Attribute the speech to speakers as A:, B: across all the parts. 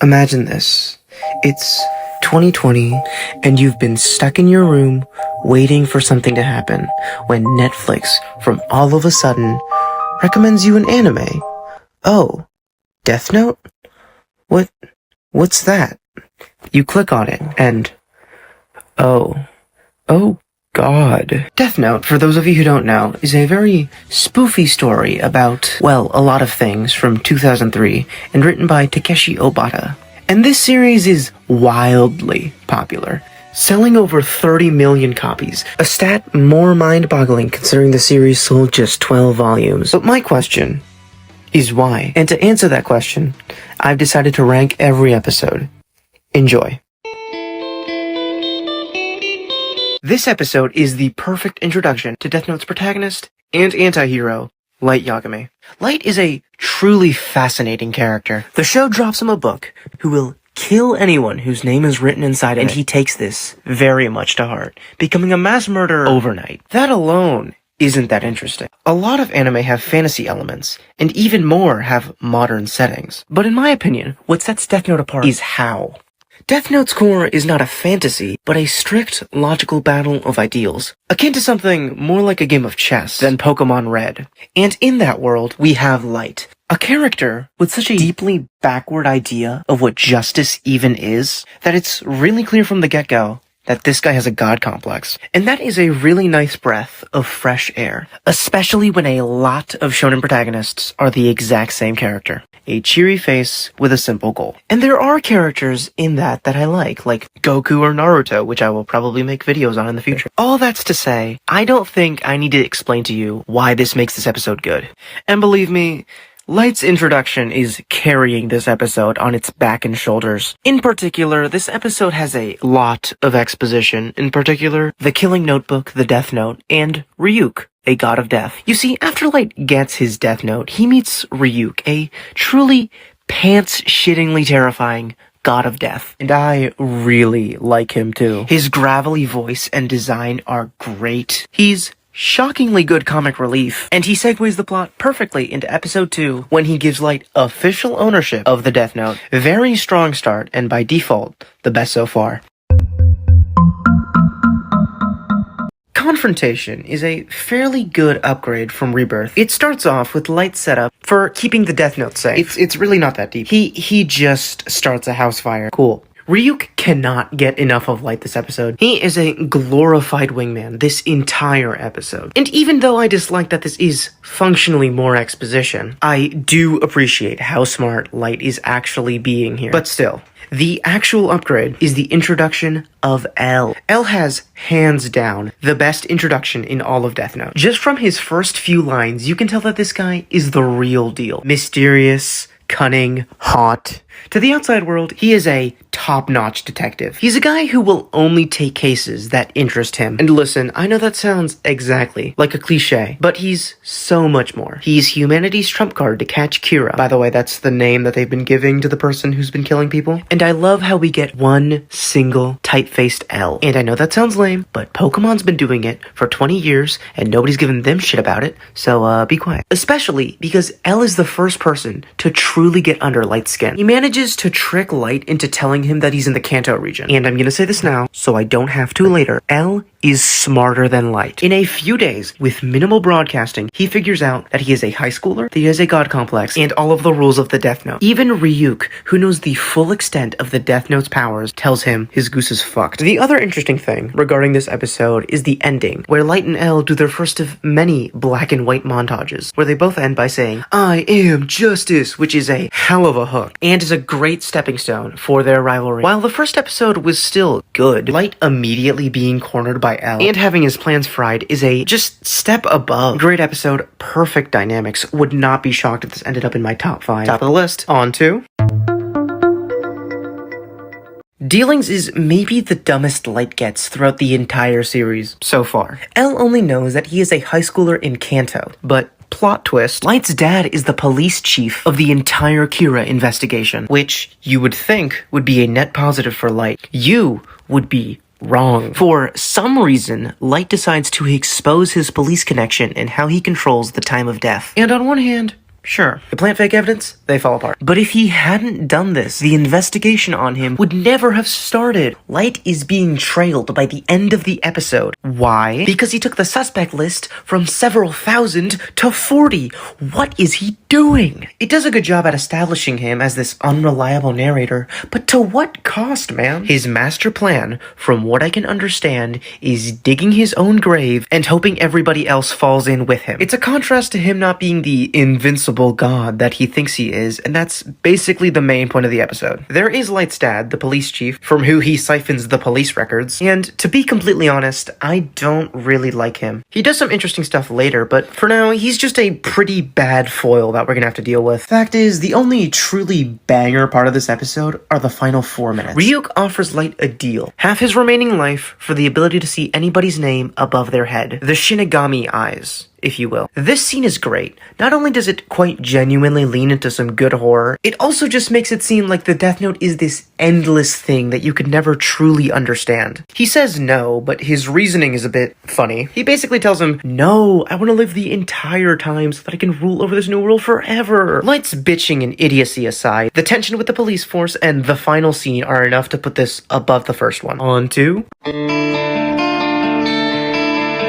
A: Imagine this. It's 2020, and you've been stuck in your room waiting for something to happen when Netflix, from all of a sudden, recommends you an anime. Oh, Death Note? What's that? You click on it, and oh God. Death Note, for those of you who don't know, is a very spoofy story about, well, a lot of things from 2003 and written by Takeshi Obata. And this series is wildly popular, selling over 30 million copies, a stat more mind-boggling considering the series sold just 12 volumes. But my question is why? And to answer that question, I've decided to rank every episode. Enjoy. This episode is the perfect introduction to Death Note's protagonist and anti-hero, Light Yagami. Light is a truly fascinating character. The show drops him a book who will kill anyone whose name is written inside it, and he takes this very much to heart, becoming a mass murderer overnight. That alone isn't that interesting. A lot of anime have fantasy elements, and even more have modern settings. But in my opinion, what sets Death Note apart is how. Death Note's core is not a fantasy, but a strict, logical battle of ideals, akin to something more like a game of chess than Pokemon Red. And in that world, we have Light, a character with such a deeply backward idea of what justice even is, that it's really clear from the get-go that this guy has a god complex. And that is a really nice breath of fresh air, especially when a lot of shonen protagonists are the exact same character. A cheery face with a simple goal. And there are characters in that I like Goku or Naruto, which I will probably make videos on in the future. All that's to say, I don't think I need to explain to you why this makes this episode good. And believe me, Light's introduction is carrying this episode on its back and shoulders. In particular, this episode has a lot of exposition. In particular, the Killing Notebook, the Death Note, and Ryuk, a god of death. You see, after Light gets his Death Note, he meets Ryuk, a truly pants-shittingly terrifying god of death. And I really like him too. His gravelly voice and design are great. He's shockingly good comic relief, and he segues the plot perfectly into episode 2 when he gives Light official ownership of the Death Note. Very strong start, and by default, the best so far. Confrontation is a fairly good upgrade from Rebirth. It starts off with Light's setup for keeping the Death Note safe. It's really not that deep. He just starts a house fire. Cool. Ryuk cannot get enough of Light this episode. He is a glorified wingman this entire episode. And even though I dislike that this is functionally more exposition, I do appreciate how smart Light is actually being here. But still, the actual upgrade is the introduction of L. L has, hands down, the best introduction in all of Death Note. Just from his first few lines, you can tell that this guy is the real deal. Mysterious, cunning, hot. To the outside world, he is a top-notch detective. He's a guy who will only take cases that interest him. And listen, I know that sounds exactly like a cliche, but he's so much more. He's humanity's trump card to catch Kira. By the way, that's the name that they've been giving to the person who's been killing people. And I love how we get one single tight-faced L. And I know that sounds lame, but Pokemon's been doing it for 20 years, and nobody's given them shit about it, so be quiet. Especially because L is the first person to truly get under Light's skin. He manages to trick Light into telling him that he's in the Kanto region. And I'm gonna say this now, so I don't have to later. L is smarter than Light. In a few days, with minimal broadcasting, he figures out that he is a high schooler, that he has a god complex, and all of the rules of the Death Note. Even Ryuk, who knows the full extent of the Death Note's powers, tells him his goose is fucked. The other interesting thing regarding this episode is the ending, where Light and L do their first of many black and white montages, where they both end by saying, "I am justice," which is a hell of a hook, and is a great stepping stone for their rivalry. While the first episode was still good, Light immediately being cornered by L and having his plans fried is a just step above. Great episode, perfect dynamics. Would not be shocked if this ended up in my top 5. Top of the list. On to Dealings is maybe the dumbest Light gets throughout the entire series so far. L only knows that he is a high schooler in Kanto, but plot twist, Light's dad is the police chief of the entire Kira investigation, which you would think would be a net positive for Light. You would be wrong. For some reason, Light decides to expose his police connection and how he controls the time of death. And on one hand, Sure. To plant fake evidence, they fall apart. But if he hadn't done this, the investigation on him would never have started. Light is being trailed by the end of the episode. Why? Because he took the suspect list from several thousand to 40. What is he doing? It does a good job at establishing him as this unreliable narrator, but to what cost, man? His master plan, from what I can understand, is digging his own grave and hoping everybody else falls in with him. It's a contrast to him not being the invincible god that he thinks he is, and that's basically the main point of the episode. There is Light's dad, the police chief, from who he siphons the police records, and to be completely honest, I don't really like him. He does some interesting stuff later, but for now, he's just a pretty bad foil that we're gonna have to deal with. Fact is, the only truly banger part of this episode are the final 4 minutes. Ryuk offers Light a deal. Half his remaining life for the ability to see anybody's name above their head. The Shinigami eyes, if you will. This scene is great. Not only does it quite genuinely lean into some good horror, it also just makes it seem like the Death Note is this endless thing that you could never truly understand. He says no, but his reasoning is a bit funny. He basically tells him, no, I want to live the entire time so that I can rule over this new world forever. Light's bitching and idiocy aside, the tension with the police force and the final scene are enough to put this above the first one. On to...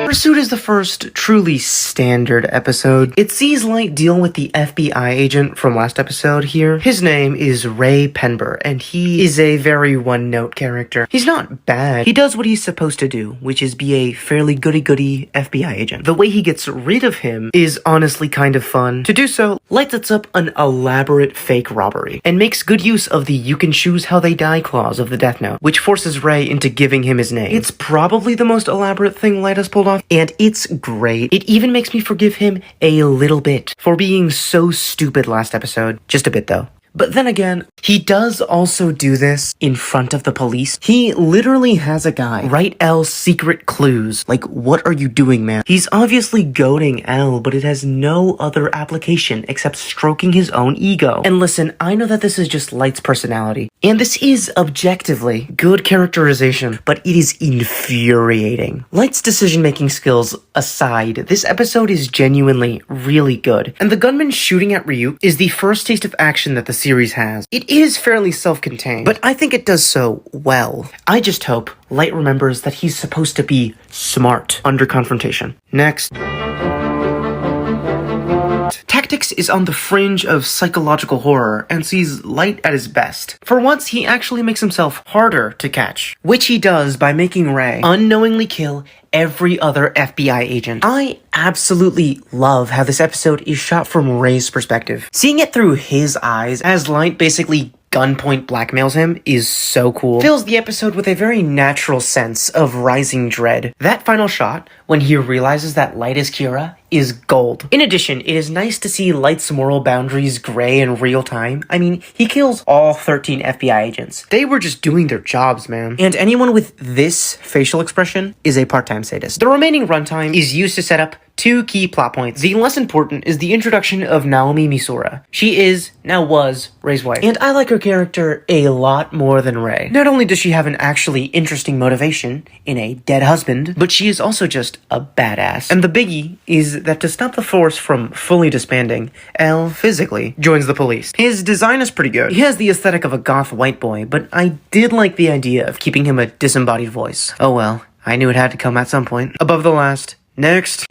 A: Pursuit is the first truly standard episode. It sees Light deal with the FBI agent from last episode here. His name is Ray Penber, and he is a very one-note character. He's not bad. He does what he's supposed to do, which is be a fairly goody-goody FBI agent. The way he gets rid of him is honestly kind of fun. To do so, Light sets up an elaborate fake robbery, and makes good use of the you can choose how they die clause of the Death Note, which forces Ray into giving him his name. It's probably the most elaborate thing Light has pulled off, and it's great. It even makes me forgive him a little bit for being so stupid last episode. Just a bit though. But then again, he does also do this in front of the police. He literally has a guy write L's secret clues. Like, what are you doing, man? He's obviously goading L, but it has no other application except stroking his own ego. And listen, I know that this is just Light's personality, and this is objectively good characterization, but it is infuriating. Light's decision-making skills aside, this episode is genuinely really good. And the gunman shooting at Ryuk is the first taste of action that the series has. It is fairly self-contained, but I think it does so well. I just hope Light remembers that he's supposed to be smart under confrontation. Next. Tactics is on the fringe of psychological horror and sees Light at his best. For once, he actually makes himself harder to catch, which he does by making Ray unknowingly kill every other FBI agent. I absolutely love how this episode is shot from Ray's perspective. Seeing it through his eyes as Light basically gunpoint blackmails him is so cool. Fills the episode with a very natural sense of rising dread. That final shot, when he realizes that Light is Kira, is gold. In addition, it is nice to see Light's moral boundaries gray in real time. I mean, he kills all 13 FBI agents. They were just doing their jobs, man. And anyone with this facial expression is a part-time sadist. The remaining runtime is used to set up 2 key plot points. The less important is the introduction of Naomi Misura. She is, now was, Ray's wife. And I like her character a lot more than Ray. Not only does she have an actually interesting motivation in a dead husband, but she is also just a badass. And the biggie is that to stop the force from fully disbanding, L physically joins the police. His design is pretty good. He has the aesthetic of a goth white boy, but I did like the idea of keeping him a disembodied voice. Oh well, I knew it had to come at some point. Above the last. Next.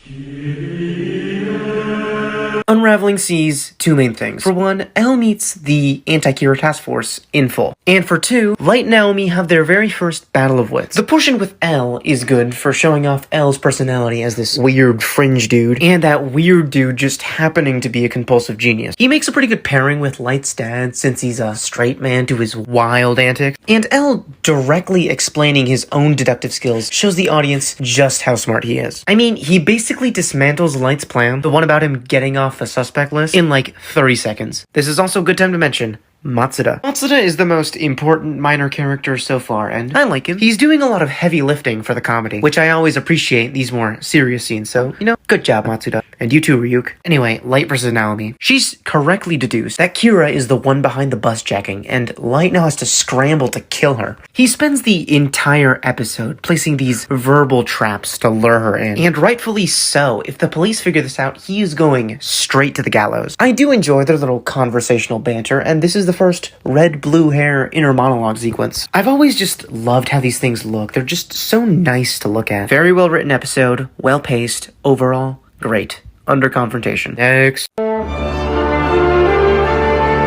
A: Unraveling sees 2 main things. For one, L meets the Anti-Kira Task Force in full. And for 2, Light and Naomi have their very first battle of wits. The portion with L is good for showing off L's personality as this weird fringe dude, and that weird dude just happening to be a compulsive genius. He makes a pretty good pairing with Light's dad since he's a straight man to his wild antics, and L directly explaining his own deductive skills shows the audience just how smart he is. I mean, he basically dismantles Light's plan, the one about him getting off the suspect list, in like 30 seconds. This is also a good time to mention Matsuda. Matsuda is the most important minor character so far, and I like him. He's doing a lot of heavy lifting for the comedy, which I always appreciate these more serious scenes, so, good job, Matsuda. And you too, Ryuk. Anyway, Light versus Naomi. She's correctly deduced that Kira is the one behind the bus jacking, and Light now has to scramble to kill her. He spends the entire episode placing these verbal traps to lure her in, and rightfully so. If the police figure this out, he is going straight to the gallows. I do enjoy their little conversational banter, and this is the first red-blue hair inner monologue sequence. I've always just loved how these things look. They're just so nice to look at. Very well written episode, well paced, overall, great. Under confrontation. Next.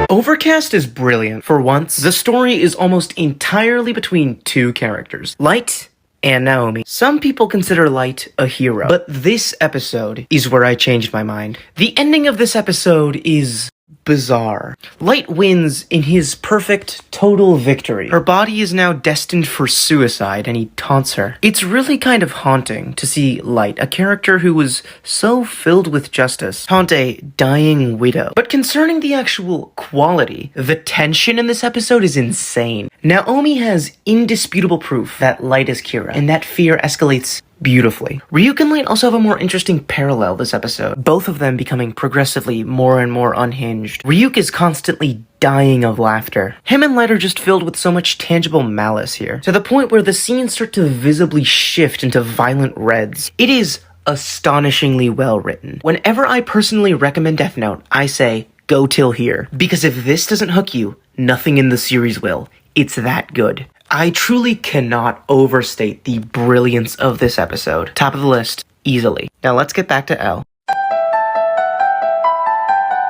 A: Overcast is brilliant. For once, the story is almost entirely between two characters, Light and Naomi. Some people consider Light a hero, but this episode is where I changed my mind. The ending of this episode is bizarre. Light wins in his perfect, total victory. Her body is now destined for suicide, and he taunts her. It's really kind of haunting to see Light, a character who was so filled with justice, taunt a dying widow. But concerning the actual quality, the tension in this episode is insane. Naomi has indisputable proof that Light is Kira, and that fear escalates beautifully. Ryuk and Light also have a more interesting parallel this episode, both of them becoming progressively more and more unhinged. Ryuk is constantly dying of laughter. Him and Light are just filled with so much tangible malice here, to the point where the scenes start to visibly shift into violent reds. It is astonishingly well written. Whenever I personally recommend Death Note, I say, go till here, because if this doesn't hook you, nothing in the series will. It's that good. I truly cannot overstate the brilliance of this episode. Top of the list, easily. Now let's get back to L.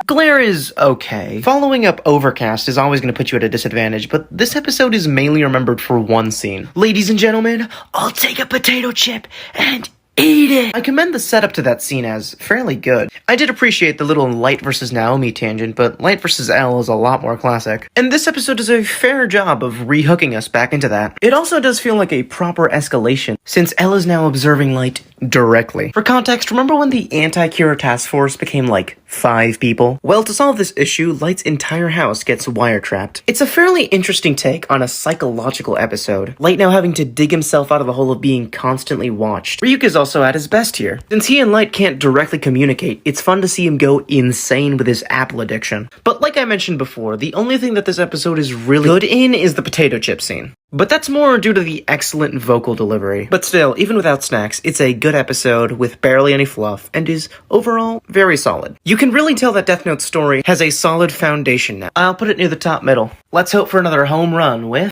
A: Glare is okay. Following up Overcast is always going to put you at a disadvantage, but this episode is mainly remembered for one scene. Ladies and gentlemen, I'll take a potato chip and eat it! I commend the setup to that scene as fairly good. I did appreciate the little Light versus Naomi tangent, but Light versus L is a lot more classic. And this episode does a fair job of re-hooking us back into that. It also does feel like a proper escalation, since L is now observing Light directly. For context, remember when the anti-Kira task force became like 5 people? Well, to solve this issue, Light's entire house gets wiretapped. It's a fairly interesting take on a psychological episode. Light now having to dig himself out of the hole of being constantly watched. Ryuk is also at his best here. Since he and Light can't directly communicate, it's fun to see him go insane with his apple addiction. But like I mentioned before, the only thing that this episode is really good in is the potato chip scene. But that's more due to the excellent vocal delivery. But still, even without snacks, it's a good episode with barely any fluff, and is overall very solid. You can really tell that Death Note's story has a solid foundation now. I'll put it near the top middle. Let's hope for another home run with...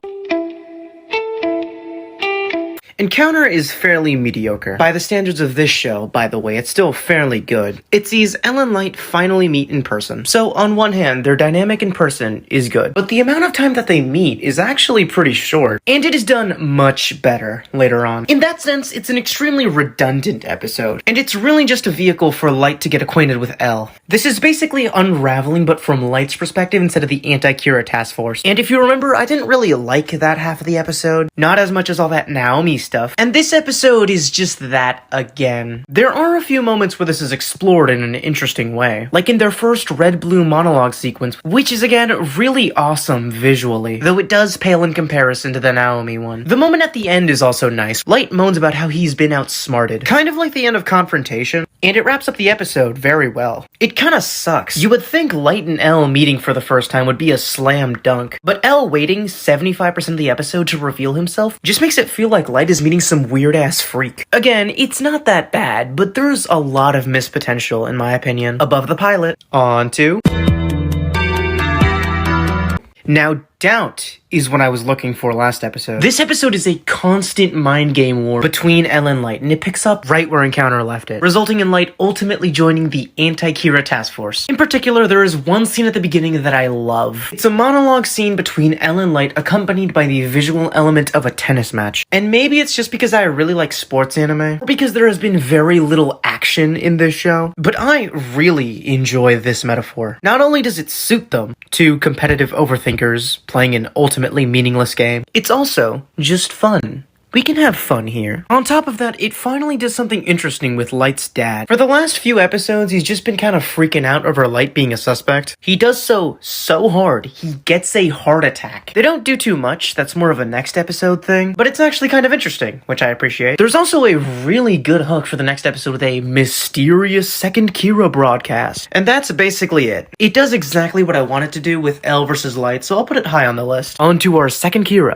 A: Encounter is fairly mediocre. By the standards of this show, by the way, it's still fairly good. It sees Elle and Light finally meet in person. So on one hand, their dynamic in person is good, but the amount of time that they meet is actually pretty short, and it is done much better later on. In that sense, it's an extremely redundant episode, and it's really just a vehicle for Light to get acquainted with Elle. This is basically unraveling, but from Light's perspective instead of the anti-Kira task force. And if you remember, I didn't really like that half of the episode, not as much as all that Naomi stuff, and this episode is just that again. There are a few moments where this is explored in an interesting way, like in their first red-blue monologue sequence, which is again really awesome visually, though it does pale in comparison to the Naomi one. The moment at the end is also nice. Light moans about how he's been outsmarted, kind of like the end of Confrontation, and it wraps up the episode very well. It kinda sucks. You would think Light and Elle meeting for the first time would be a slam dunk, but Elle waiting 75% of the episode to reveal himself just makes it feel like Light is meeting some weird-ass freak. Again, it's not that bad, but there's a lot of missed potential, in my opinion. Above the pilot. On to... Now, doubt is what I was looking for last episode. This episode is a constant mind game war between Elle and Light, and it picks up right where Encounter left it, resulting in Light ultimately joining the anti-Kira task force. In particular, there is one scene at the beginning that I love. It's a monologue scene between Elle and Light accompanied by the visual element of a tennis match. And maybe it's just because I really like sports anime, or because there has been very little action in this show, but I really enjoy this metaphor. Not only does it suit them, two competitive overthinkers playing an ultimately meaningless game, it's also just fun. We can have fun here. On top of that, it finally does something interesting with Light's dad. For the last few episodes, he's just been kind of freaking out over Light being a suspect. He does so hard, he gets a heart attack. They don't do too much, that's more of a next episode thing, but it's actually kind of interesting, which I appreciate. There's also a really good hook for the next episode with a mysterious second Kira broadcast. And that's basically it. It does exactly what I want it to do with L versus Light, so I'll put it high on the list. On to our second Kira.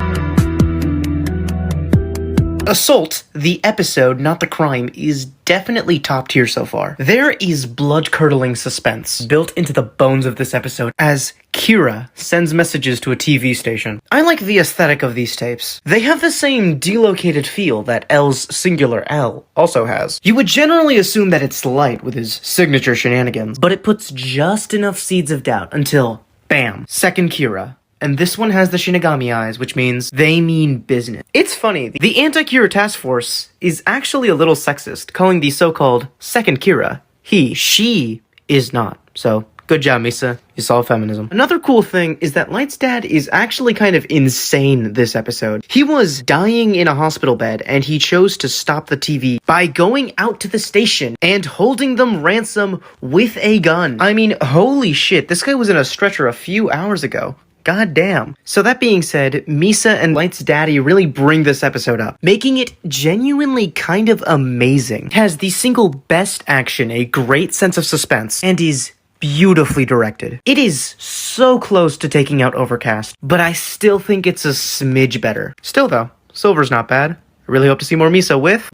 A: Assault, the episode, not the crime, is definitely top tier so far. There is blood-curdling suspense built into the bones of this episode as Kira sends messages to a TV station. I like the aesthetic of these tapes. They have the same delocated feel that L's singular L also has. You would generally assume that it's Light with his signature shenanigans, but it puts just enough seeds of doubt until, bam, second Kira. And this one has the Shinigami eyes, which means they mean business. It's funny, the Anti-Kira Task Force is actually a little sexist, calling the so-called second Kira he. She is not. So, good job, Misa. You solved feminism. Another cool thing is that Light's dad is actually kind of insane this episode. He was dying in a hospital bed, and he chose to stop the TV by going out to the station and holding them ransom with a gun. I mean, holy shit, this guy was in a stretcher a few hours ago. God damn. So that being said, Misa and Light's daddy really bring this episode up, making it genuinely kind of amazing. It has the single best action, a great sense of suspense, and is beautifully directed. It is so close to taking out Overcast, but I still think it's a smidge better. Still though, Silver's not bad. I really hope to see more Misa with...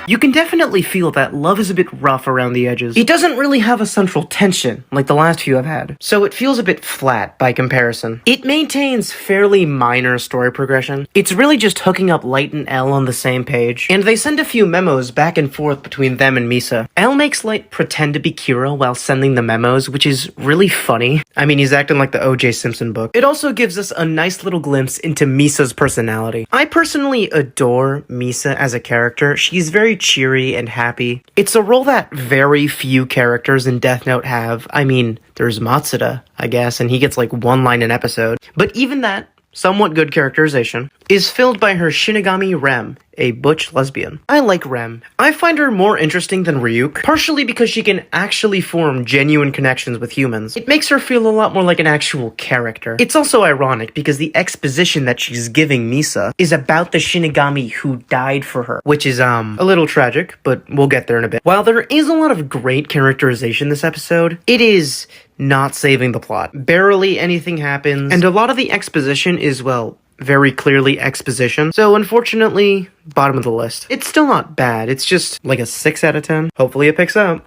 A: You can definitely feel that love is a bit rough around the edges. It doesn't really have a central tension like the last few I've had, so it feels a bit flat by comparison. It maintains fairly minor story progression. It's really just hooking up Light and L on the same page, and they send a few memos back and forth between them and Misa. L makes Light pretend to be Kira while sending the memos, which is really funny. I mean, he's acting like the O.J. Simpson book. It also gives us a nice little glimpse into Misa's personality. I personally adore Misa as a character. She's very cheery and happy. It's a role that very few characters in Death Note have. I mean, there's Matsuda, I guess, and he gets like one line an episode. But even that somewhat good characterization is filled by her Shinigami Rem, a butch lesbian. I like Rem. I find her more interesting than Ryuk, partially because she can actually form genuine connections with humans. It makes her feel a lot more like an actual character. It's also ironic because the exposition that she's giving Misa is about the Shinigami who died for her, which is, a little tragic, but we'll get there in a bit. While there is a lot of great characterization this episode, it is not saving the plot. Barely anything happens, and a lot of the exposition is, well, very clearly exposition. So unfortunately, bottom of the list. It's still not bad, it's just like a 6 out of 10. Hopefully it picks up.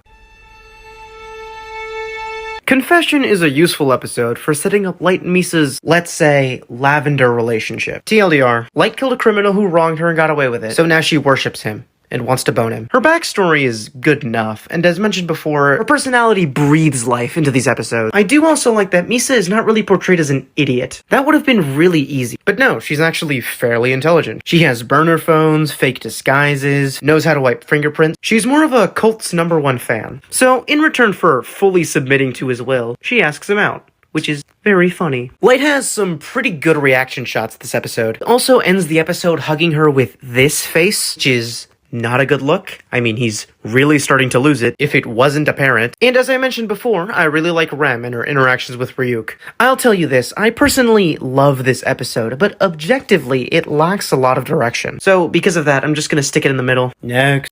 A: Confession is a useful episode for setting up Light and Misa's, let's say, lavender relationship. TLDR, Light killed a criminal who wronged her and got away with it, so now she worships him and wants to bone him. Her backstory is good enough, and as mentioned before, her personality breathes life into these episodes. I do also like that Misa is not really portrayed as an idiot. That would have been really easy. But no, she's actually fairly intelligent. She has burner phones, fake disguises, knows how to wipe fingerprints. She's more of a cult's #1 fan. So, in return for fully submitting to his will, she asks him out, which is very funny. Light has some pretty good reaction shots this episode. It also ends the episode hugging her with this face, which is not a good look. I mean, he's really starting to lose it, if it wasn't apparent. And as I mentioned before, I really like Rem and her interactions with Ryuk. I'll tell you this, I personally love this episode, but objectively, it lacks a lot of direction. So, because of that, I'm just gonna stick it in the middle. Next.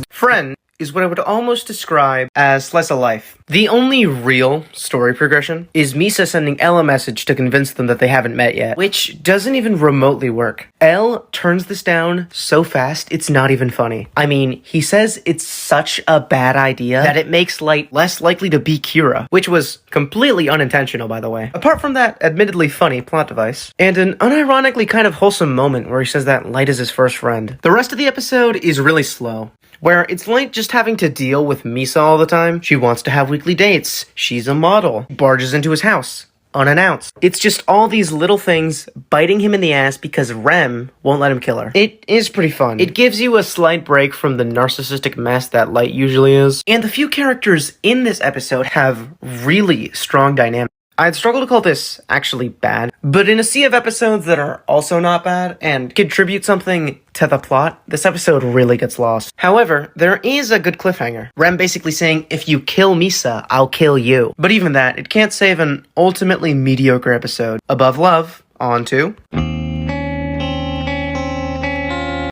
A: Friend is what I would almost describe as slice of life. The only real story progression is Misa sending Elle a message to convince them that they haven't met yet, which doesn't even remotely work. Elle turns this down so fast, it's not even funny. I mean, he says it's such a bad idea that it makes Light less likely to be Kira, which was completely unintentional, by the way. Apart from that admittedly funny plot device, and an unironically kind of wholesome moment where he says that Light is his first friend. The rest of the episode is really slow, where it's Light just having to deal with Misa all the time. She wants to have weekly dates. She's a model. Barges into his house unannounced. It's just all these little things biting him in the ass because Rem won't let him kill her. It is pretty fun. It gives you a slight break from the narcissistic mess that Light usually is. And the few characters in this episode have really strong dynamics. I'd struggle to call this actually bad, but in a sea of episodes that are also not bad and contribute something to the plot, this episode really gets lost. However, there is a good cliffhanger. Rem basically saying, if you kill Misa, I'll kill you. But even that, it can't save an ultimately mediocre episode. Above love, on to...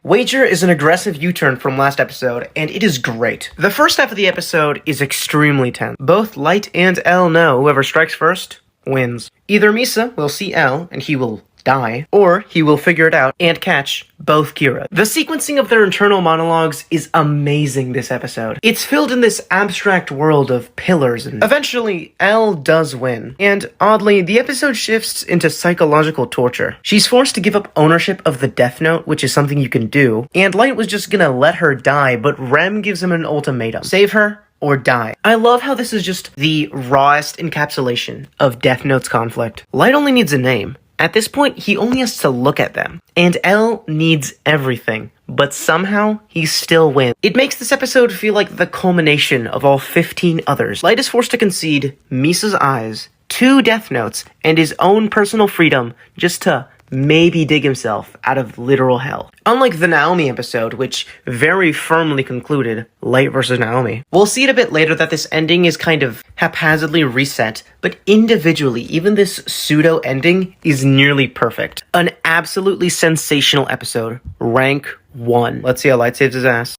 A: Wager is an aggressive U-turn from last episode, and it is great. The first half of the episode is extremely tense. Both Light and L know whoever strikes first wins. Either Misa will see L, and he will die, or he will figure it out and catch both Kira. The sequencing of their internal monologues is amazing this episode. It's filled in this abstract world of pillars, and eventually L does win. And oddly, the episode shifts into psychological torture. She's forced to give up ownership of the Death Note, which is something you can do, and Light was just gonna let her die, but Rem gives him an ultimatum. Save her or die. I love how this is just the rawest encapsulation of Death Note's conflict. Light only needs a name. At this point, he only has to look at them. And L needs everything, but somehow he still wins. It makes this episode feel like the culmination of all 15 others. Light is forced to concede Misa's eyes, 2 Death Notes, and his own personal freedom just to maybe dig himself out of literal hell. Unlike the Naomi episode, which very firmly concluded Light versus Naomi. We'll see it a bit later that this ending is kind of haphazardly reset, but individually, even this pseudo-ending is nearly perfect. An absolutely sensational episode. Rank 1. Let's see how Light saves his ass.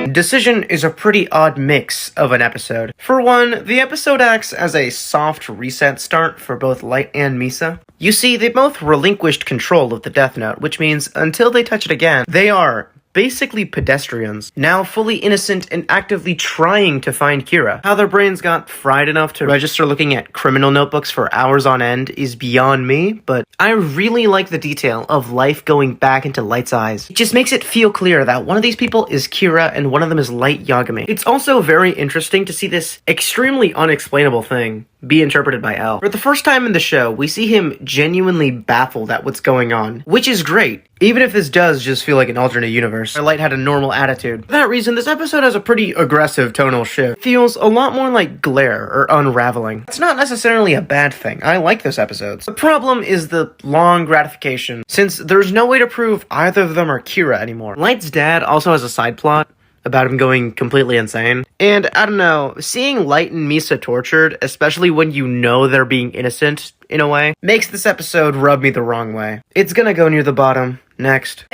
A: Decision is a pretty odd mix of an episode. For one, the episode acts as a soft reset start for both Light and Misa. You see, they both relinquished control of the Death Note, which means until they touch it again, they are basically pedestrians, now fully innocent and actively trying to find Kira. How their brains got fried enough to register looking at criminal notebooks for hours on end is beyond me, but I really like the detail of life going back into Light's eyes. It just makes it feel clear that one of these people is Kira and one of them is Light Yagami. It's also very interesting to see this extremely unexplainable thing be interpreted by L. For the first time in the show, we see him genuinely baffled at what's going on, which is great, even if this does just feel like an alternate universe where Light had a normal attitude. For that reason, this episode has a pretty aggressive tonal shift. It feels a lot more like Glare or Unraveling. It's not necessarily a bad thing. I like this episode. The problem is the long gratification, since there's no way to prove either of them are Kira anymore. Light's dad also has a side plot about him going completely insane. And I don't know, seeing Light and Misa tortured, especially when you know they're being innocent, in a way, makes this episode rub me the wrong way. It's gonna go near the bottom. Next.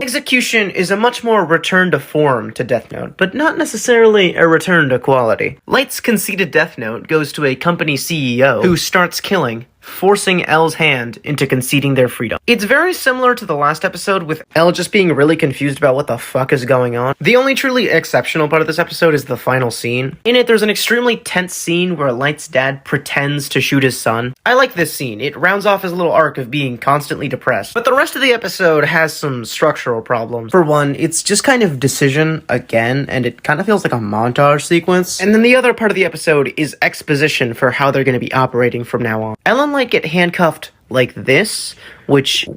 A: Execution is a much more return to form to Death Note, but not necessarily a return to quality. Light's conceded Death Note goes to a company CEO who starts killing, forcing L's hand into conceding their freedom. It's very similar to the last episode, with L just being really confused about what the fuck is going on. The only truly exceptional part of this episode is the final scene. In it, there's an extremely tense scene where Light's dad pretends to shoot his son. I like this scene. It rounds off his little arc of being constantly depressed. But the rest of the episode has some structural problems. For one, it's just kind of decision again, and it kind of feels like a montage sequence. And then the other part of the episode is exposition for how they're going to be operating from now on. Ellen Light get handcuffed like this, which...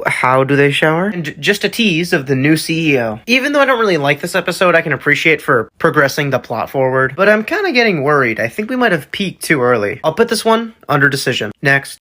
A: how do they shower? And just a tease of the new CEO. Even though I don't really like this episode, I can appreciate for progressing the plot forward, but I'm kind of getting worried. I think we might have peaked too early. I'll put this one under decision. Next.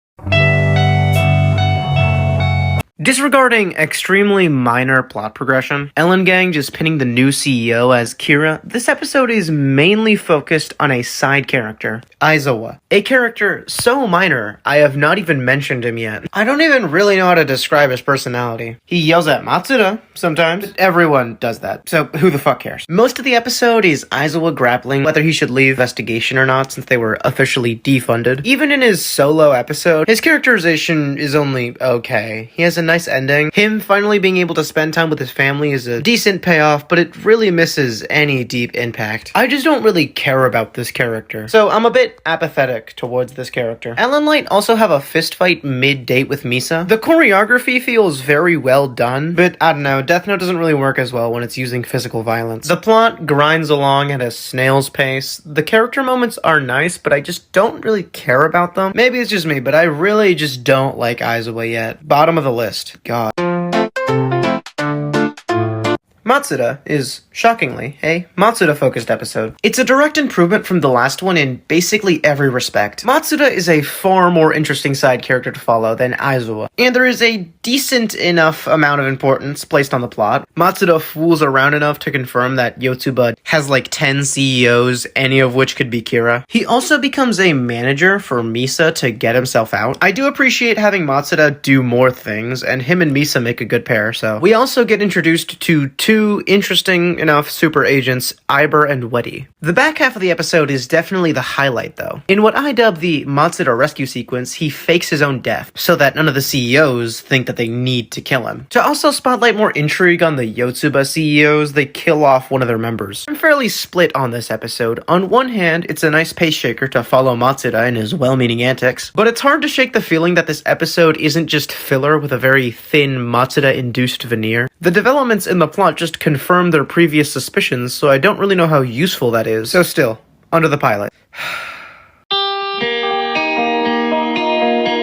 A: Disregarding extremely minor plot progression, Ellen Gang just pinning the new CEO as Kira, this episode is mainly focused on a side character, Aizawa. A character so minor, I have not even mentioned him yet. I don't even really know how to describe his personality. He yells at Matsuda sometimes, but everyone does that, so who the fuck cares? Most of the episode is Aizawa grappling whether he should leave investigation or not since they were officially defunded. Even in his solo episode, his characterization is only okay. He has a nice ending. Him finally being able to spend time with his family is a decent payoff, but it really misses any deep impact. I just don't really care about this character, so I'm a bit apathetic towards this character. Ellen Light also have a fist fight mid-date with Misa. The choreography feels very well done, but I don't know, Death Note doesn't really work as well when it's using physical violence. The plot grinds along at a snail's pace. The character moments are nice, but I just don't really care about them. Maybe it's just me, but I really just don't like Aizawa yet. Bottom of the list. God. Matsuda is, shockingly, a Matsuda-focused episode. It's a direct improvement from the last one in basically every respect. Matsuda is a far more interesting side character to follow than Aizawa, and there is a decent enough amount of importance placed on the plot. Matsuda fools around enough to confirm that Yotsuba has like 10 CEOs, any of which could be Kira. He also becomes a manager for Misa to get himself out. I do appreciate having Matsuda do more things, and him and Misa make a good pair, so. We also get introduced to two interesting enough super agents, Iber and Weddy. The back half of the episode is definitely the highlight, though. In what I dub the Matsuda rescue sequence, he fakes his own death, so that none of the CEOs think that they need to kill him. To also spotlight more intrigue on the Yotsuba CEOs, they kill off one of their members. I'm fairly split on this episode. On one hand, it's a nice pace shaker to follow Matsuda in his well-meaning antics, but it's hard to shake the feeling that this episode isn't just filler with a very thin Matsuda-induced veneer. The developments in the plot just confirm their previous suspicions, so I don't really know how useful that is. So still, under the pilot.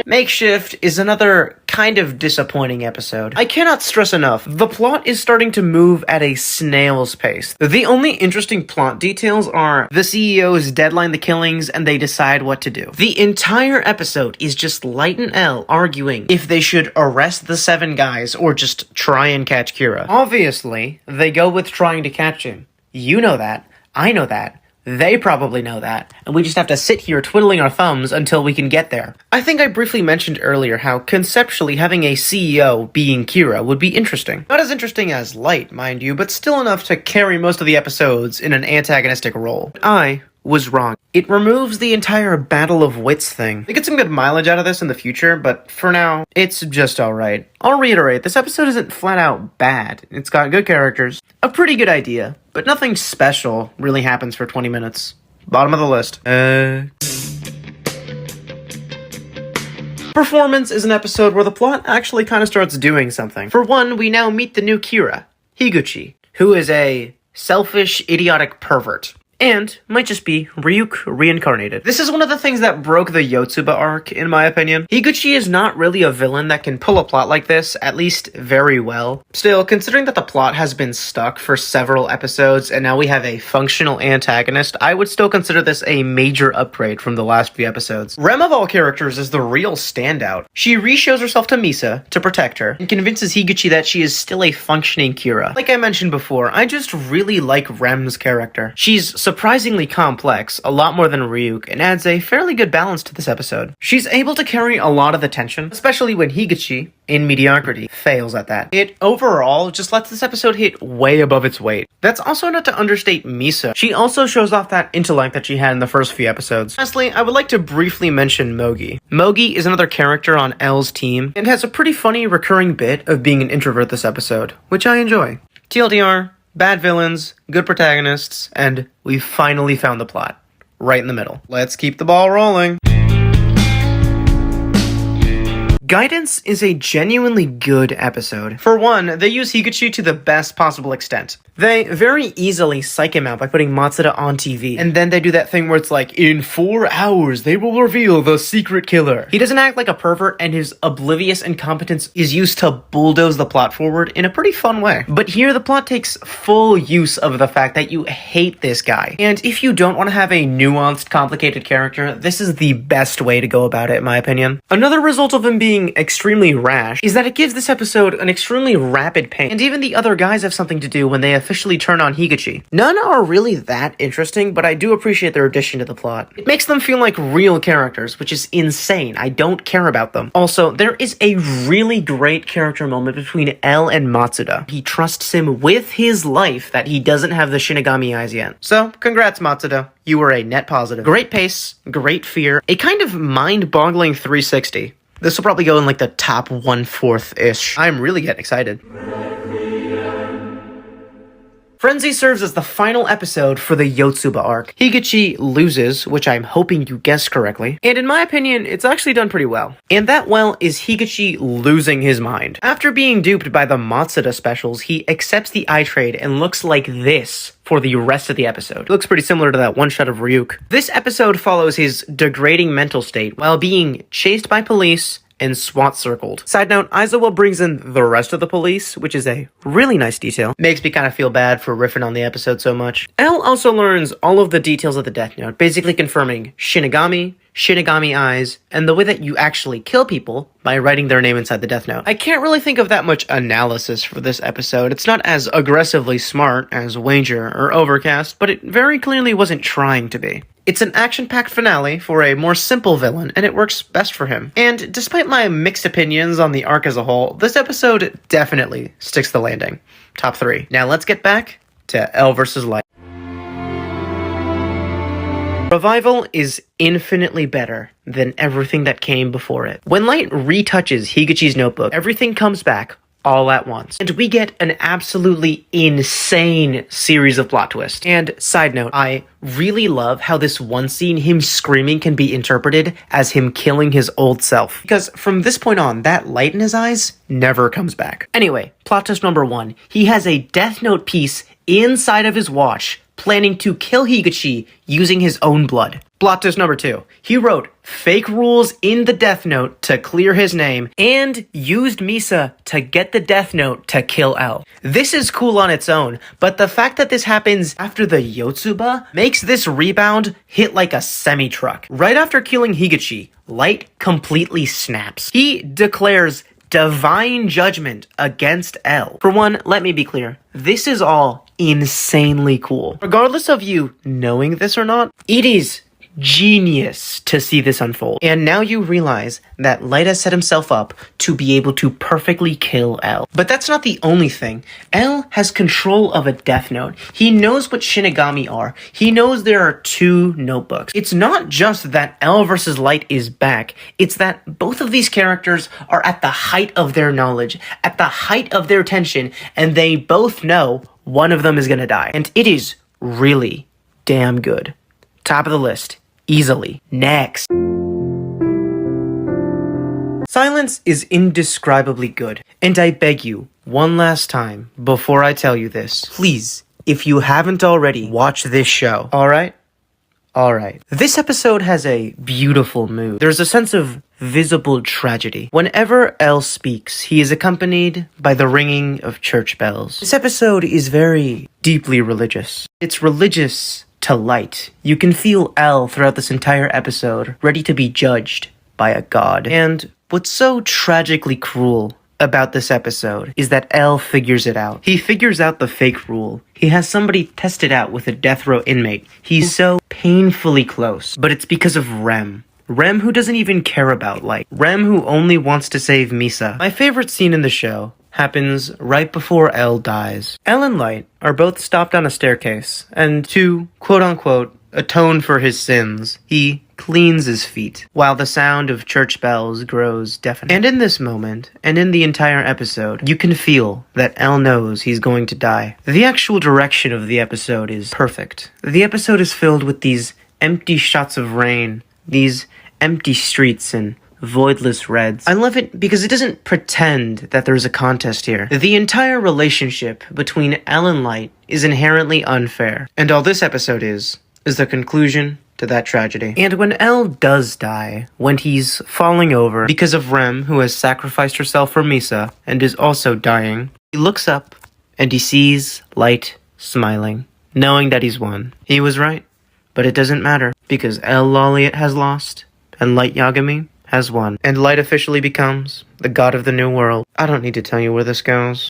A: Makeshift is another kind of disappointing episode. I cannot stress enough, the plot is starting to move at a snail's pace. The only interesting plot details are the CEOs deadline the killings and they decide what to do. The entire episode is just Light and L arguing if they should arrest the 7 guys or just try and catch Kira. Obviously, they go with trying to catch him. You know that. I know that. They probably know that, and we just have to sit here twiddling our thumbs until we can get there. I think I briefly mentioned earlier how conceptually having a CEO being Kira would be interesting. Not as interesting as Light, mind you, but still enough to carry most of the episodes in an antagonistic role. I was wrong. It removes the entire battle of wits thing. They get some good mileage out of this in the future, but for now, it's just alright. I'll reiterate, this episode isn't flat out bad. It's got good characters, a pretty good idea, but nothing special really happens for 20 minutes. Bottom of the list. Performance is an episode where the plot actually kind of starts doing something. For one, we now meet the new Kira, Higuchi, who is a selfish, idiotic pervert. And might just be Ryuk reincarnated. This is one of the things that broke the Yotsuba arc, in my opinion. Higuchi is not really a villain that can pull a plot like this, at least very well. Still, considering that the plot has been stuck for several episodes and now we have a functional antagonist, I would still consider this a major upgrade from the last few episodes. Rem of all characters is the real standout. She re-shows herself to Misa to protect her and convinces Higuchi that she is still a functioning Kira. Like I mentioned before, I just really like Rem's character. She's surprisingly complex, a lot more than Ryuk, and adds a fairly good balance to this episode. She's able to carry a lot of the tension, especially when Higuchi, in mediocrity, fails at that. It overall just lets this episode hit way above its weight. That's also not to understate Misa. She also shows off that intellect that she had in the first few episodes. Lastly, I would like to briefly mention Mogi. Mogi is another character on L's team, and has a pretty funny recurring bit of being an introvert this episode, which I enjoy. TLDR, bad villains, good protagonists, and we finally found the plot. Right in the middle. Let's keep the ball rolling. Guidance is a genuinely good episode. For one, they use Higuchi to the best possible extent. They very easily psych him out by putting Matsuda on TV, and then they do that thing where it's like, in 4 hours, they will reveal the secret killer. He doesn't act like a pervert, and his oblivious incompetence is used to bulldoze the plot forward in a pretty fun way. But here, the plot takes full use of the fact that you hate this guy. And if you don't want to have a nuanced, complicated character, this is the best way to go about it, in my opinion. Another result of him being extremely rash is that it gives this episode an extremely rapid pace, and even the other guys have something to do when they officially turn on Higuchi. None are really that interesting, but I do appreciate their addition to the plot. It makes them feel like real characters, which is insane. I don't care about them. Also, there is a really great character moment between L and Matsuda. He trusts him with his life that he doesn't have the Shinigami eyes yet. So, congrats Matsuda. You were a net positive. Great pace, great fear, a kind of mind-boggling 360. This will probably go in like the top 1/4-ish. I'm really getting excited. Frenzy serves as the final episode for the Yotsuba arc. Higuchi loses, which I'm hoping you guessed correctly, and in my opinion, it's actually done pretty well. And that well is Higuchi losing his mind. After being duped by the Matsuda specials, he accepts the eye trade and looks like this for the rest of the episode. It looks pretty similar to that one shot of Ryuk. This episode follows his degrading mental state while being chased by police, and SWAT circled. Side note, Aizawa brings in the rest of the police, which is a really nice detail. Makes me kind of feel bad for riffing on the episode so much. L also learns all of the details of the Death Note, basically confirming Shinigami, Shinigami eyes, and the way that you actually kill people by writing their name inside the Death Note. I can't really think of that much analysis for this episode. It's not as aggressively smart as Wager or Overcast, but it very clearly wasn't trying to be. It's an action-packed finale for a more simple villain, and it works best for him. And despite my mixed opinions on the arc as a whole, this episode definitely sticks the landing. Top 3. Now let's get back to L vs. Light. Revival is infinitely better than everything that came before it. When Light retouches Higuchi's notebook, everything comes back all at once. And we get an absolutely insane series of plot twists. And side note, I really love how this one scene, him screaming, can be interpreted as him killing his old self. Because from this point on, that light in his eyes never comes back. Anyway, plot twist number 1. He has a Death Note piece inside of his watch, planning to kill Higuchi using his own blood. Plot twist number 2. He wrote fake rules in the Death Note to clear his name and used Misa to get the Death Note to kill L. This is cool on its own, but the fact that this happens after the Yotsuba makes this rebound hit like a semi-truck. Right after killing Higuchi, Light completely snaps. He declares divine judgment against L. For one, let me be clear. This is all insanely cool. Regardless of you knowing this or not, it is genius to see this unfold. And now you realize that Light has set himself up to be able to perfectly kill L. But that's not the only thing. L has control of a Death Note. He knows what Shinigami are. He knows there are 2 notebooks. It's not just that L versus Light is back. It's that both of these characters are at the height of their knowledge, at the height of their tension, and they both know one of them is gonna die. And it is really damn good. Top of the list. Easily. Next. Silence is indescribably good, and I beg you, one last time, before I tell you this, please, if you haven't already, watch this show. Alright? Alright. This episode has a beautiful mood. There's a sense of visible tragedy. Whenever L speaks, he is accompanied by the ringing of church bells. This episode is very deeply religious. It's religious to Light. You can feel L throughout this entire episode, ready to be judged by a god. And what's so tragically cruel about this episode is that L figures it out. He figures out the fake rule. He has somebody test it out with a death row inmate. He's so painfully close, but it's because of Rem. Rem who doesn't even care about Light. Rem who only wants to save Misa. My favorite scene in the show happens right before L dies. L and Light are both stopped on a staircase, and to, quote-unquote, atone for his sins, he cleans his feet, while the sound of church bells grows deafening. And in this moment, and in the entire episode, you can feel that L knows he's going to die. The actual direction of the episode is perfect. The episode is filled with these empty shots of rain, these empty streets and voidless reds. I love it because it doesn't pretend that there's a contest here. The entire relationship between L and Light is inherently unfair. And all this episode is the conclusion to that tragedy. And when L does die, when he's falling over because of Rem, who has sacrificed herself for Misa and is also dying, he looks up and he sees Light smiling, knowing that he's won. He was right, but it doesn't matter because L. Lolliot has lost and Light Yagami has won, and Light officially becomes the god of the new world. I don't need to tell you where this goes.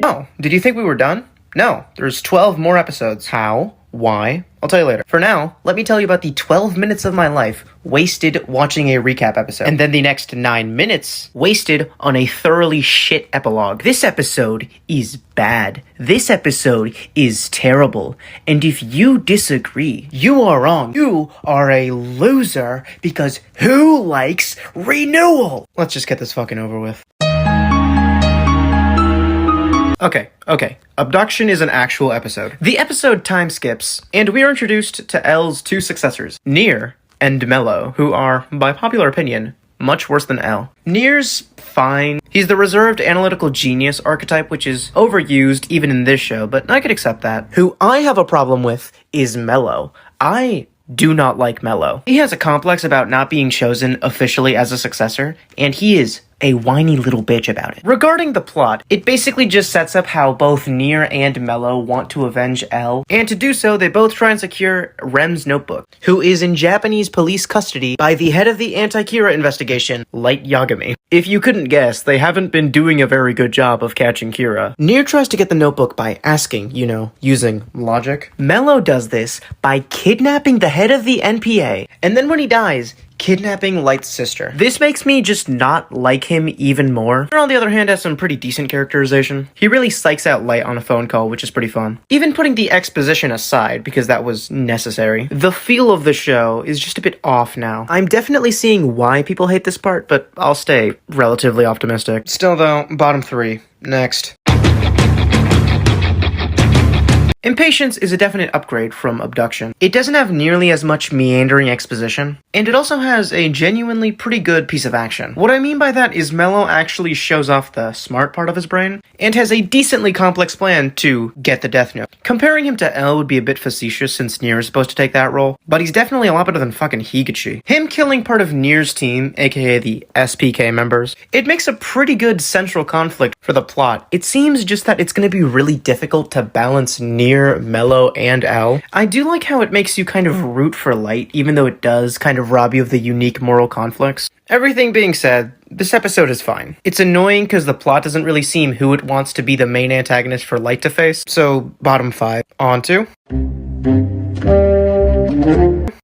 A: Oh, did you think we were done? No, there's 12 more episodes. How? Why? I'll tell you later. For now, let me tell you about the 12 minutes of my life wasted watching a recap episode, and then the next 9 minutes wasted on a thoroughly shit epilogue. This episode is bad. This episode is terrible. And if you disagree, you are wrong. You are a loser, because who likes renewal? Let's just get this fucking over with. Okay. Abduction is an actual episode. The episode time skips, and we are introduced to L's 2 successors, Nier and Mello, who are, by popular opinion, much worse than L. Nier's fine. He's the reserved analytical genius archetype, which is overused even in this show, but I could accept that. Who I have a problem with is Mello. I do not like Mello. He has a complex about not being chosen officially as a successor, and he is a whiny little bitch about it. Regarding the plot, it basically just sets up how both Nier and Mello want to avenge L, and to do so, they both try and secure Rem's notebook, who is in Japanese police custody by the head of the anti-Kira investigation, Light Yagami. If you couldn't guess, they haven't been doing a very good job of catching Kira. Nier tries to get the notebook by asking, using logic. Mello does this by kidnapping the head of the NPA, and then when he dies, kidnapping Light's sister. This makes me just not like him even more. Nier, on the other hand, has some pretty decent characterization. He really psychs out Light on a phone call, which is pretty fun. Even putting the exposition aside, because that was necessary, the feel of the show is just a bit off now. I'm definitely seeing why people hate this part, but I'll stay relatively optimistic. Still though, bottom 3. Next. Impatience is a definite upgrade from Abduction. It doesn't have nearly as much meandering exposition, and it also has a genuinely pretty good piece of action. What I mean by that is Mello actually shows off the smart part of his brain, and has a decently complex plan to get the Death Note. Comparing him to L would be a bit facetious since Nier is supposed to take that role, but he's definitely a lot better than fucking Higuchi. Him killing part of Nier's team, aka the SPK members, it makes a pretty good central conflict for the plot. It seems just that it's gonna be really difficult to balance Nier, Mello, and L. I do like how it makes you kind of root for Light, even though it does kind of rob you of the unique moral conflicts. Everything being said, this episode is fine. It's annoying because the plot doesn't really seem who it wants to be the main antagonist for Light to face, so bottom 5. On to...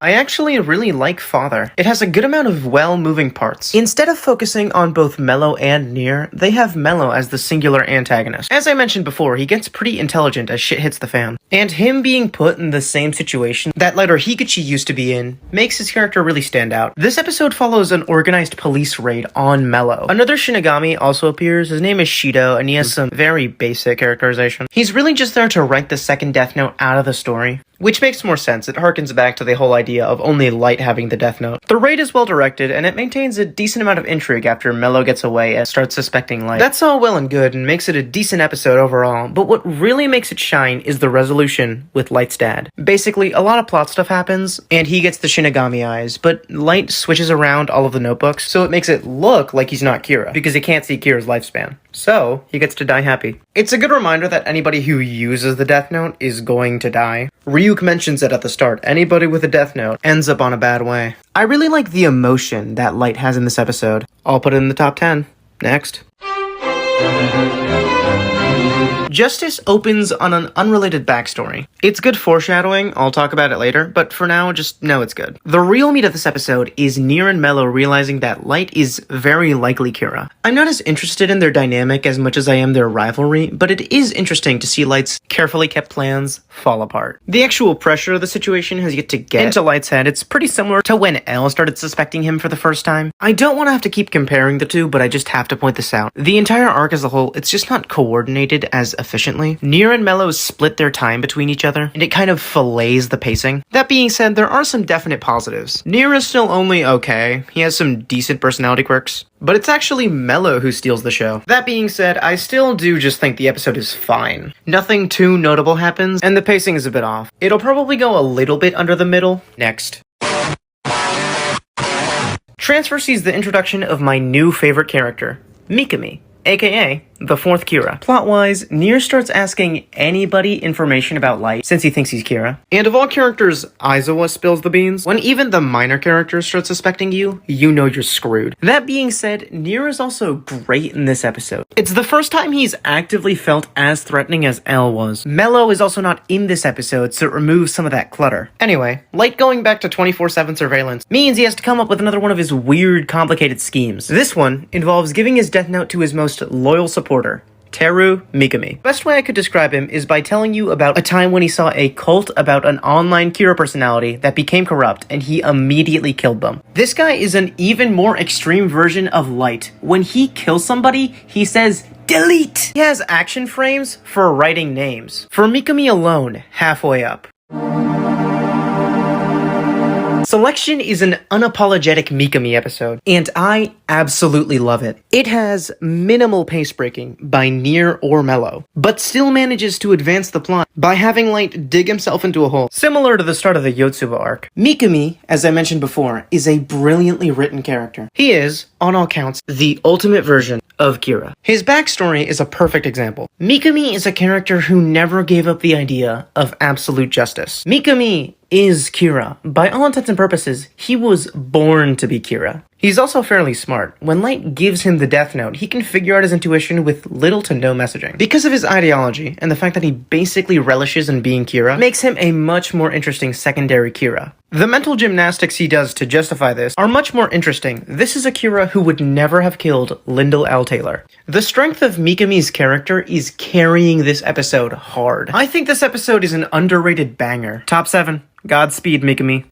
A: I actually really like Father. It has a good amount of well-moving parts. Instead of focusing on both Mello and Nier, they have Mello as the singular antagonist. As I mentioned before, he gets pretty intelligent as shit hits the fan. And him being put in the same situation that later Higuchi used to be in makes his character really stand out. This episode follows an organized police raid on Mello. Another Shinigami also appears. His name is Shido, and he has some very basic characterization. He's really just there to write the second Death Note out of the story, which makes more sense. It harkens back to the whole idea of only Light having the Death Note. The raid is well directed, and it maintains a decent amount of intrigue after Mello gets away and starts suspecting Light. That's all well and good and makes it a decent episode overall, but what really makes it shine is the resolution with Light's dad. Basically, a lot of plot stuff happens, and he gets the Shinigami eyes, but Light switches around all of the notebooks, so it makes it look like he's not Kira, because he can't see Kira's lifespan. So, he gets to die happy. It's a good reminder that anybody who uses the Death Note is going to die. Ryuk mentions it at the start. Anybody with a Death Note ends up on a bad way. I really like the emotion that Light has in this episode. I'll put it in the top 10. Next. Justice opens on an unrelated backstory. It's good foreshadowing, I'll talk about it later, but for now, just know it's good. The real meat of this episode is Nier and Mello realizing that Light is very likely Kira. I'm not as interested in their dynamic as much as I am their rivalry, but it is interesting to see Light's carefully kept plans fall apart. The actual pressure of the situation has yet to get into Light's head. It's pretty similar to when Elle started suspecting him for the first time. I don't want to have to keep comparing the two, but I just have to point this out. The entire arc as a whole, it's just not coordinated as efficiently. Nier and Mello split their time between each other, and it kind of fillets the pacing. That being said, there are some definite positives. Nier is still only okay. He has some decent personality quirks, but it's actually Mello who steals the show. That being said, I still do just think the episode is fine. Nothing too notable happens, and the pacing is a bit off. It'll probably go a little bit under the middle. Next. Transfer sees the introduction of my new favorite character, Mikami, aka the fourth Kira. Plot-wise, Nier starts asking anybody information about Light since he thinks he's Kira. And of all characters, Aizawa spills the beans. When even the minor characters start suspecting you, you know you're screwed. That being said, Nier is also great in this episode. It's the first time he's actively felt as threatening as L was. Mello is also not in this episode, so it removes some of that clutter. Anyway, Light going back to 24/7 surveillance means he has to come up with another one of his weird, complicated schemes. This one involves giving his death note to his most loyal supporter, Teru Mikami. Best way I could describe him is by telling you about a time when he saw a cult about an online Kira personality that became corrupt and he immediately killed them. This guy is an even more extreme version of Light. When he kills somebody, he says, delete! He has action frames for writing names. For Mikami alone, halfway up. Selection is an unapologetic Mikami episode, and I absolutely love it. It has minimal pace breaking by Near or Mellow, but still manages to advance the plot by having Light dig himself into a hole, similar to the start of the Yotsuba arc. Mikami, as I mentioned before, is a brilliantly written character. He is, on all counts, the ultimate version of Kira. His backstory is a perfect example. Mikami is a character who never gave up the idea of absolute justice. Mikami is Kira. By all intents and purposes, he was born to be Kira. He's also fairly smart. When Light gives him the Death Note, he can figure out his intuition with little to no messaging. Because of his ideology, and the fact that he basically relishes in being Kira, makes him a much more interesting secondary Kira. The mental gymnastics he does to justify this are much more interesting. This is a Kira who would never have killed Lyndall L. Taylor. The strength of Mikami's character is carrying this episode hard. I think this episode is an underrated banger. Top 7. Godspeed, Mikami.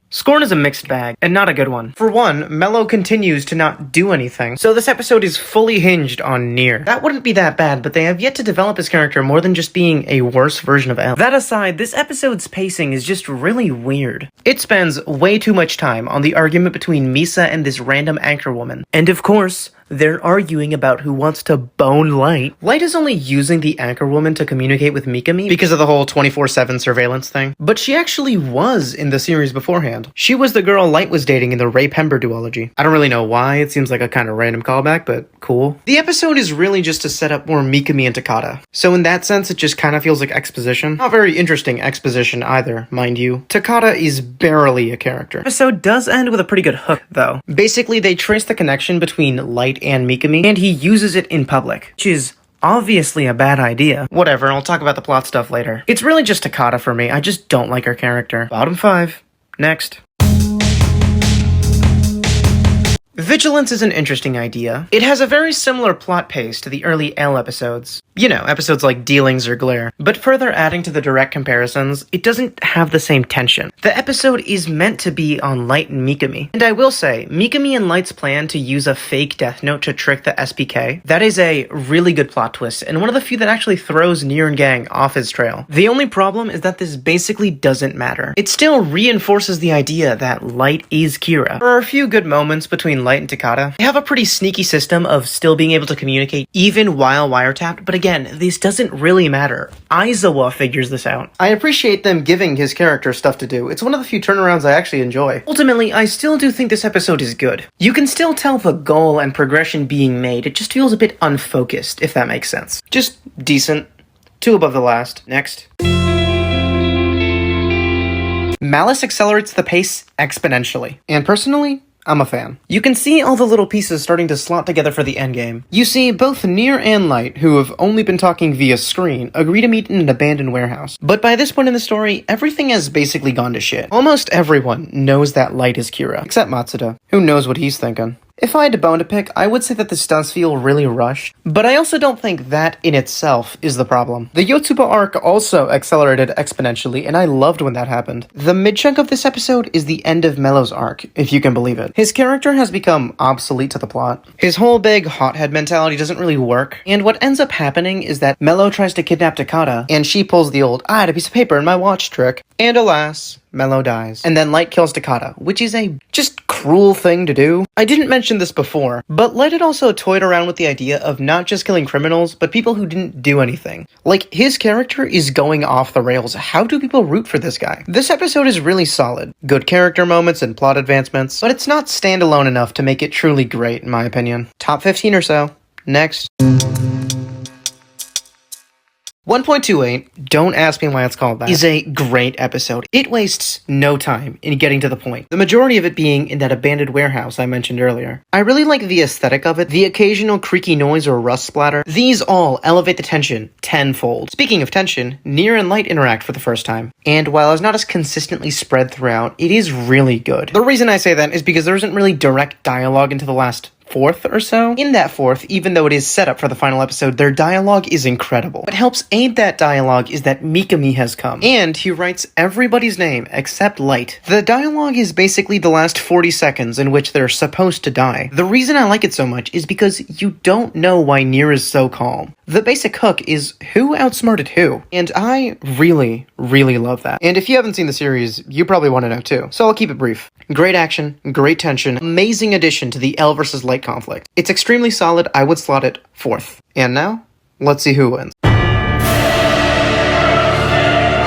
A: Scorn is a mixed bag, and not a good one. For one, Mellow continues to not do anything, so this episode is fully hinged on Near. That wouldn't be that bad, but they have yet to develop his character more than just being a worse version of L. That aside, this episode's pacing is just really weird. It spends way too much time on the argument between Misa and this random anchor woman. And of course, they're arguing about who wants to bone Light. Light is only using the anchor woman to communicate with Mikami because of the whole 24/7 surveillance thing. But she actually was in the series beforehand. She was the girl Light was dating in the Ray Pember duology. I don't really know why, it seems like a kind of random callback, but cool. The episode is really just to set up more Mikami and Takata. So in that sense, it just kind of feels like exposition. Not very interesting exposition either, mind you. Takata is barely a character. The episode does end with a pretty good hook, though. Basically, they trace the connection between Light and Mikami, and he uses it in public, which is obviously a bad idea. Whatever, I'll talk about the plot stuff later. It's really just Takata for me, I just don't like her character. Bottom 5. Next. Vigilance is an interesting idea. It has a very similar plot pace to the early L episodes. You know, episodes like Dealings or Glare. But further adding to the direct comparisons, it doesn't have the same tension. The episode is meant to be on Light and Mikami. And I will say, Mikami and Light's plan to use a fake Death Note to trick the SPK, that is a really good plot twist, and one of the few that actually throws Near and Gang off his trail. The only problem is that this basically doesn't matter. It still reinforces the idea that Light is Kira. There are a few good moments between Light and Takata. They have a pretty sneaky system of still being able to communicate even while wiretapped, but again, this doesn't really matter. Aizawa figures this out. I appreciate them giving his character stuff to do. It's one of the few turnarounds I actually enjoy. Ultimately, I still do think this episode is good. You can still tell the goal and progression being made, it just feels a bit unfocused, if that makes sense. Just decent. 2 above the last. Next. Malice accelerates the pace exponentially. And personally, I'm a fan. You can see all the little pieces starting to slot together for the endgame. You see, both Near and Light, who have only been talking via screen, agree to meet in an abandoned warehouse. But by this point in the story, everything has basically gone to shit. Almost everyone knows that Light is Kira, except Matsuda, who knows what he's thinking. If I had a bone to pick, I would say that this does feel really rushed, but I also don't think that in itself is the problem. The Yotsuba arc also accelerated exponentially, and I loved when that happened. The mid-chunk of this episode is the end of Mellow's arc, if you can believe it. His character has become obsolete to the plot. His whole big hothead mentality doesn't really work, and what ends up happening is that Mellow tries to kidnap Takata, and she pulls the old, I had a piece of paper in my watch trick, and alas, Mellow dies. And then Light kills Takata, which is a just cruel thing to do. I didn't mention this before, but Light had also toyed around with the idea of not just killing criminals, but people who didn't do anything. Like, his character is going off the rails. How do people root for this guy? This episode is really solid. Good character moments and plot advancements, but it's not standalone enough to make it truly great, in my opinion. Top 15 or so. Next. 1.28, don't ask me why it's called that, is a great episode. It wastes no time in getting to the point, the majority of it being in that abandoned warehouse I mentioned earlier. I really like the aesthetic of it, the occasional creaky noise or rust splatter. These all elevate the tension tenfold. Speaking of tension, Near and Light interact for the first time, and while it's not as consistently spread throughout, it is really good. The reason I say that is because there isn't really direct dialogue into the last fourth or so. In that fourth, even though it is set up for the final episode, their dialogue is incredible. What helps aid that dialogue is that Mikami has come, and he writes everybody's name except Light. The dialogue is basically the last 40 seconds in which they're supposed to die. The reason I like it so much is because you don't know why Nier is so calm. The basic hook is who outsmarted who, and I really, really love that. And if you haven't seen the series, you probably want to know too, so I'll keep it brief. Great action, great tension, amazing addition to the L versus Light conflict. It's extremely solid, I would slot it fourth. And now, let's see who wins.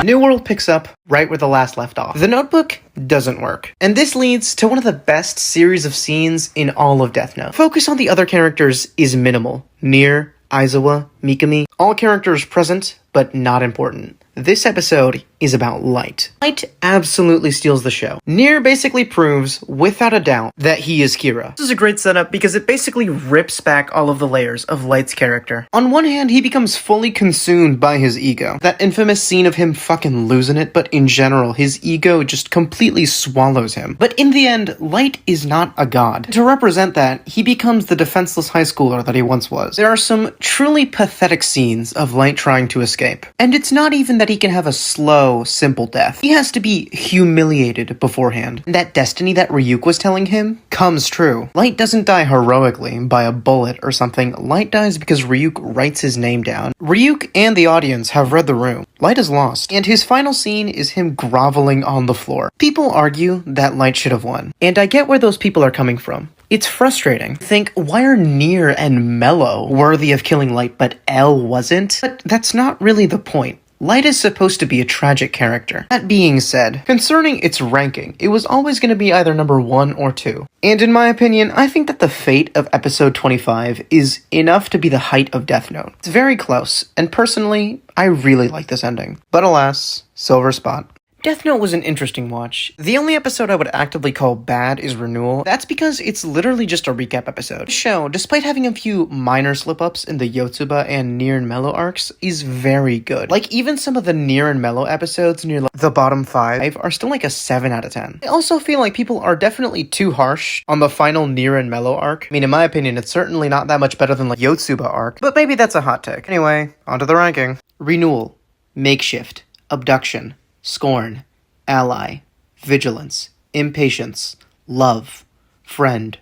A: New World picks up right where the last left off. The Notebook doesn't work. And this leads to one of the best series of scenes in all of Death Note. Focus on the other characters is minimal. Nier, Aizawa, Mikami, all characters present, but not important. This episode is about Light. Light absolutely steals the show. Nier basically proves, without a doubt, that he is Kira. This is a great setup because it basically rips back all of the layers of Light's character. On one hand, he becomes fully consumed by his ego. That infamous scene of him fucking losing it, but in general, his ego just completely swallows him. But in the end, Light is not a god. To represent that, he becomes the defenseless high schooler that he once was. There are some truly pathetic scenes of Light trying to escape. And it's not even that he can have a slow, simple death. He has to be humiliated beforehand. That destiny that Ryuk was telling him comes true. Light doesn't die heroically by a bullet or something. Light dies because Ryuk writes his name down. Ryuk and the audience have read the room. Light is lost, and his final scene is him groveling on the floor. People argue that Light should have won, and I get where those people are coming from. It's frustrating. Think, why are Nier and Mello worthy of killing Light, but L wasn't? But that's not really the point. Light is supposed to be a tragic character. That being said, concerning its ranking, it was always going to be either number 1 or 2. And in my opinion, I think that the fate of episode 25 is enough to be the height of Death Note. It's very close, and personally, I really like this ending. But alas, silver spot. Death Note was an interesting watch. The only episode I would actively call bad is Renewal. That's because it's literally just a recap episode. The show, despite having a few minor slip-ups in the Yotsuba and Nier and Mello arcs, is very good. Like, even some of the Nier and Mello episodes near like, the bottom 5 are still like a 7 out of 10. I also feel like people are definitely too harsh on the final Nier and Mello arc. I mean, in my opinion, it's certainly not that much better than like Yotsuba arc, but maybe that's a hot take. Anyway, onto the ranking. Renewal, Makeshift, Abduction, Scorn, Ally, Vigilance, Impatience, Love, Friend,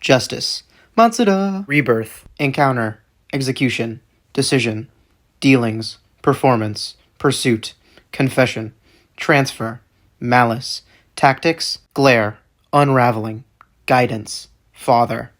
A: Justice, Matsuda, Rebirth, Encounter, Execution, Decision, Dealings, Performance, Pursuit, Confession, Transfer, Malice, Tactics, Glare, Unraveling, Guidance, Father,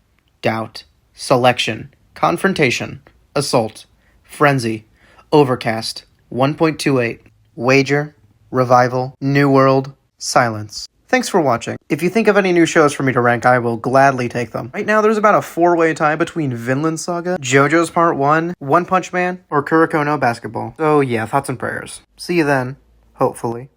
A: Doubt, Selection, Confrontation, Assault, Frenzy, Overcast, 1.28, Wager, Revival, New World, Silence. Thanks for watching. If you think of any new shows for me to rank, I will gladly take them. Right now, there's about a 4-way tie between Vinland Saga, JoJo's Part 1, One Punch Man, or Kuroko no Basketball. So yeah, thoughts and prayers. See you then, hopefully.